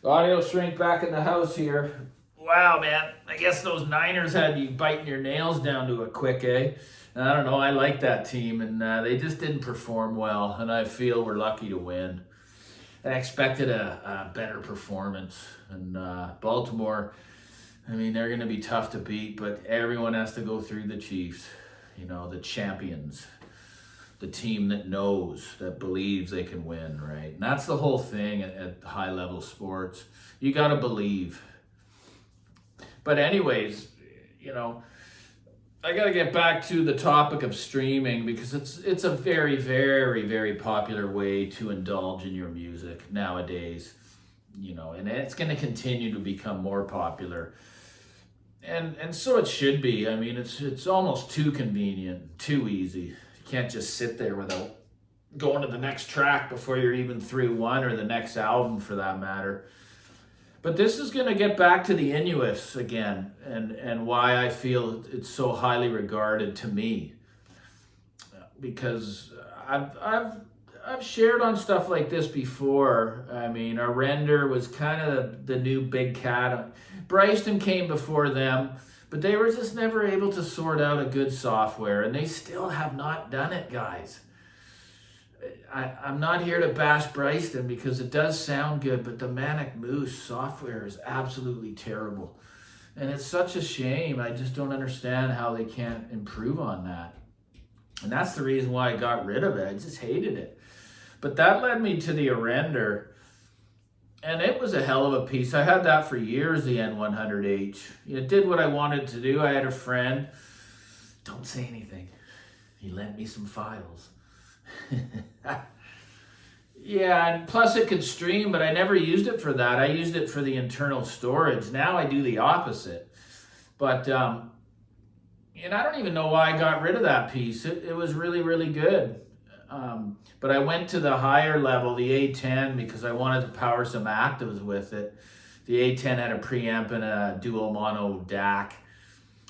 Audio shrink back in the house here. Wow, man. I guess those Niners had you biting your nails down to a quick, eh? I don't know. I like that team, and they just didn't perform well, and I feel we're lucky to win. I expected a better performance, and Baltimore, I mean, they're going to be tough to beat, but everyone has to go through the Chiefs, the champions, the team that knows, that believes they can win, right? And that's the whole thing at high-level sports. You got to believe. But anyways, I got to get back to the topic of streaming because it's a very, very, very popular way to indulge in your music nowadays, and it's going to continue to become more popular. And so it should be. I mean, it's almost too convenient, too easy. You can't just sit there without going to the next track before you're even through one, or the next album for that matter. But this is going to get back to the Innuos again, and why I feel it's so highly regarded to me. Because I've shared on stuff like this before. I mean, Aurender was kind of the new big cat. Bryston came before them, but they were just never able to sort out a good software, and they still have not done it, guys. I'm not here to bash Bryston because it does sound good, but the Manic Moose software is absolutely terrible. And it's such a shame. I just don't understand how they can't improve on that. And that's the reason why I got rid of it. I just hated it. But that led me to the Aurender. And it was a hell of a piece. I had that for years, the N100H. It did what I wanted to do. I had a friend. Don't say anything. He lent me some files. Yeah, and plus it could stream, but I never used it for that. I used it for the internal storage. Now I do the opposite. But, I don't even know why I got rid of that piece. It was really, really good. But I went to the higher level, the A10, because I wanted to power some actives with it. The A10 had a preamp and a dual mono DAC.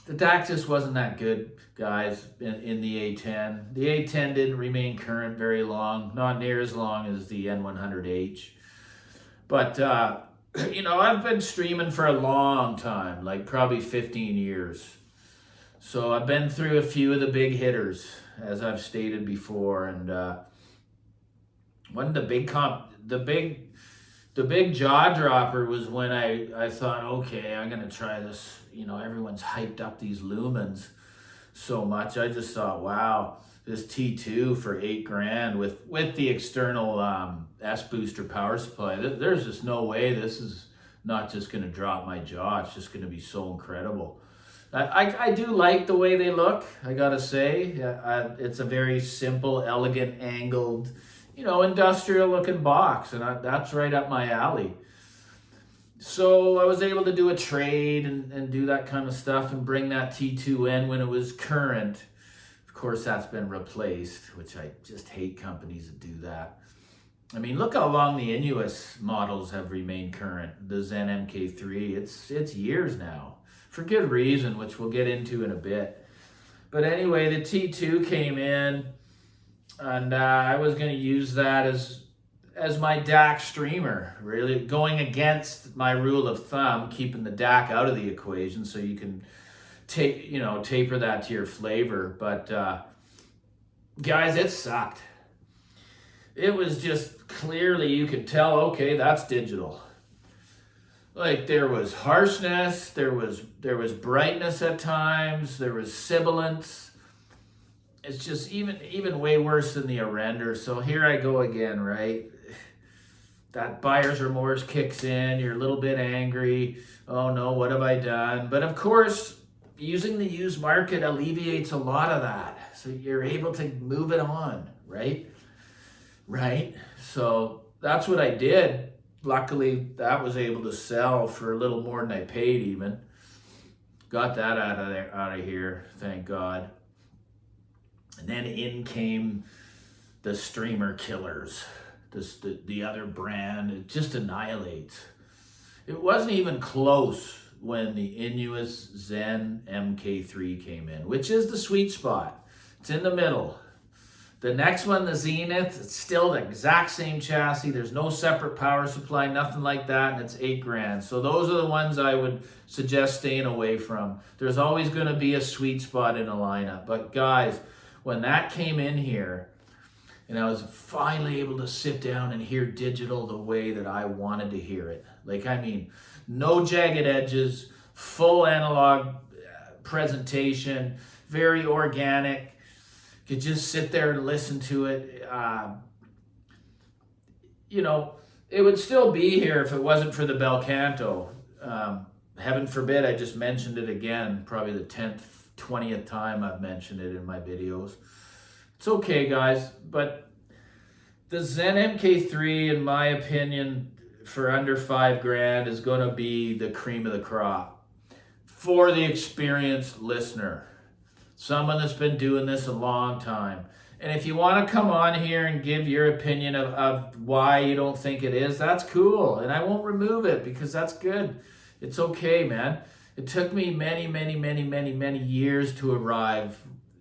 The DAC just wasn't that good, guys, in the A10. The A10 didn't remain current very long, not near as long as the N100H. But, I've been streaming for a long time, like probably 15 years. So I've been through a few of the big hitters, as I've stated before. And one of the big jaw dropper was when I thought, okay, I'm going to try this. Everyone's hyped up these Lumins so much. I just thought, wow, this T2 for $8,000 with the external S-booster power supply. There's just no way this is not just going to drop my jaw. It's just going to be so incredible. I do like the way they look, I got to say. It's a very simple, elegant, angled, industrial looking box, and that's right up my alley. So I was able to do a trade and do that kind of stuff and bring that T2 in when it was current. Of course, that's been replaced, which I just hate companies that do that. I mean, look how long the Innuos models have remained current. The Zen MK3, it's years now, for good reason, which we'll get into in a bit. But anyway, the T2 came in, and I was going to use that as my DAC streamer, really going against my rule of thumb, keeping the DAC out of the equation so you can taper that to your flavor. But guys, it sucked. It was just clearly, you could tell, okay, that's digital. Like, there was harshness, there was brightness at times, there was sibilance. It's just even way worse than the Aurender. So here I go again, right? That buyer's remorse kicks in. You're a little bit angry. Oh no, what have I done? But of course, using the used market alleviates a lot of that. So you're able to move it on, right? Right? So that's what I did. Luckily, that was able to sell for a little more than I paid even. Got that out of here, thank God. And then in came the streamer killers. The other brand, it just annihilates. It wasn't even close when the Innuos Zen MK3 came in, which is the sweet spot. It's in the middle. The next one, the Zenith, it's still the exact same chassis. There's no separate power supply, nothing like that, and it's $8,000. So those are the ones I would suggest staying away from. There's always going to be a sweet spot in a lineup. But guys, when that came in here, and I was finally able to sit down and hear digital the way that I wanted to hear it. Like, I mean, no jagged edges, full analog presentation, very organic. Could just sit there and listen to it. You know, it would still be here if it wasn't for the bel canto. Heaven forbid I just mentioned it again, probably the 10th, 20th time I've mentioned it in my videos. It's okay, guys, but the Zen MK3, in my opinion, for under $5,000 is going to be the cream of the crop for the experienced listener. Someone that's been doing this a long time. And if you want to come on here and give your opinion of why you don't think it is, that's cool. And I won't remove it because that's good. It's okay, man. It took me many years to arrive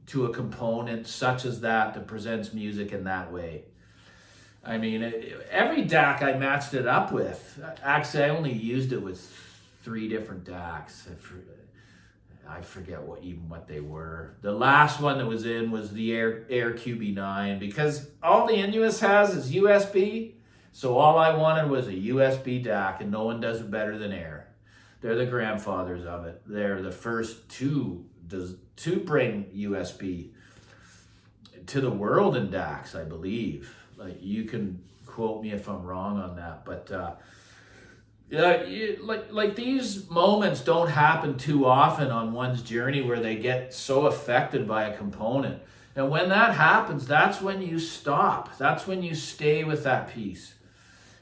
to a component such as that presents music in that way. I mean, every DAC I matched it up with. Actually, I only used it with 3 different DACs. I forget what they were. The last one that was in was the Air QB9, because all the Innuos has is USB. So all I wanted was a USB DAC, and no one does it better than Air. They're the grandfathers of it. They're the first to bring USB to the world in DACs, I believe. Like, you can quote me if I'm wrong on that, but like these moments don't happen too often on one's journey where they get so affected by a component. And when that happens, that's when you stop. That's when you stay with that piece.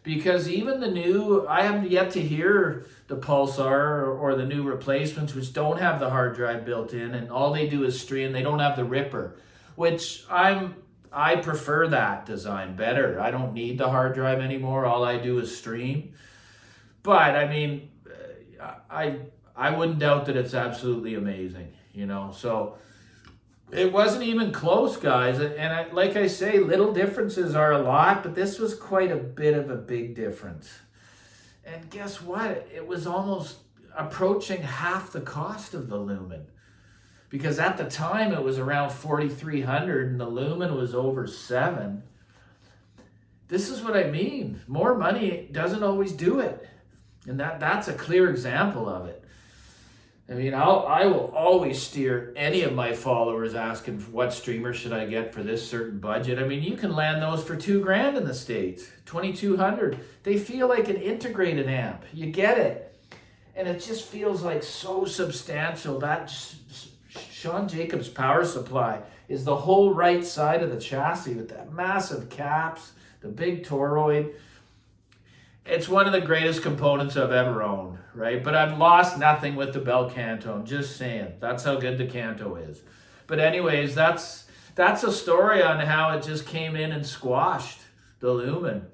Because even the new, I have yet to hear the Pulsar or the new replacements, which don't have the hard drive built in, and all they do is stream. They don't have the ripper, which I prefer that design better. I don't need the hard drive anymore. All I do is stream. But I mean, I wouldn't doubt that it's absolutely amazing, you know. So it wasn't even close, guys. And like I say, little differences are a lot, but this was quite a bit of a big difference. And guess what? It was almost approaching half the cost of the Lumin. Because at the time it was around $4,300 and the Lumin was over $7,000. This is what I mean. More money doesn't always do it. And that's a clear example of it. I mean, I will always steer any of my followers asking what streamer should I get for this certain budget. I mean, you can land those for $2,000 in the States, $2,200. They feel like an integrated amp. You get it. And it just feels like so substantial. That Sean Jacobs power supply is the whole right side of the chassis with that massive caps, the big toroid. It's one of the greatest components I've ever owned, right? But I've lost nothing with the bel canto. I'm just saying. That's how good the canto is. But anyways, that's a story on how it just came in and squashed the Lumin.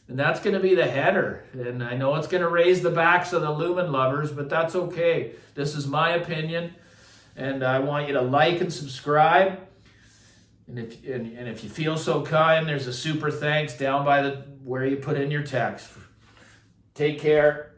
And that's going to be the header. And I know it's going to raise the backs of the Lumin lovers, but that's okay. This is my opinion. And I want you to like and subscribe. And if you feel so kind, there's a super thanks down by where you put in your text. Take care.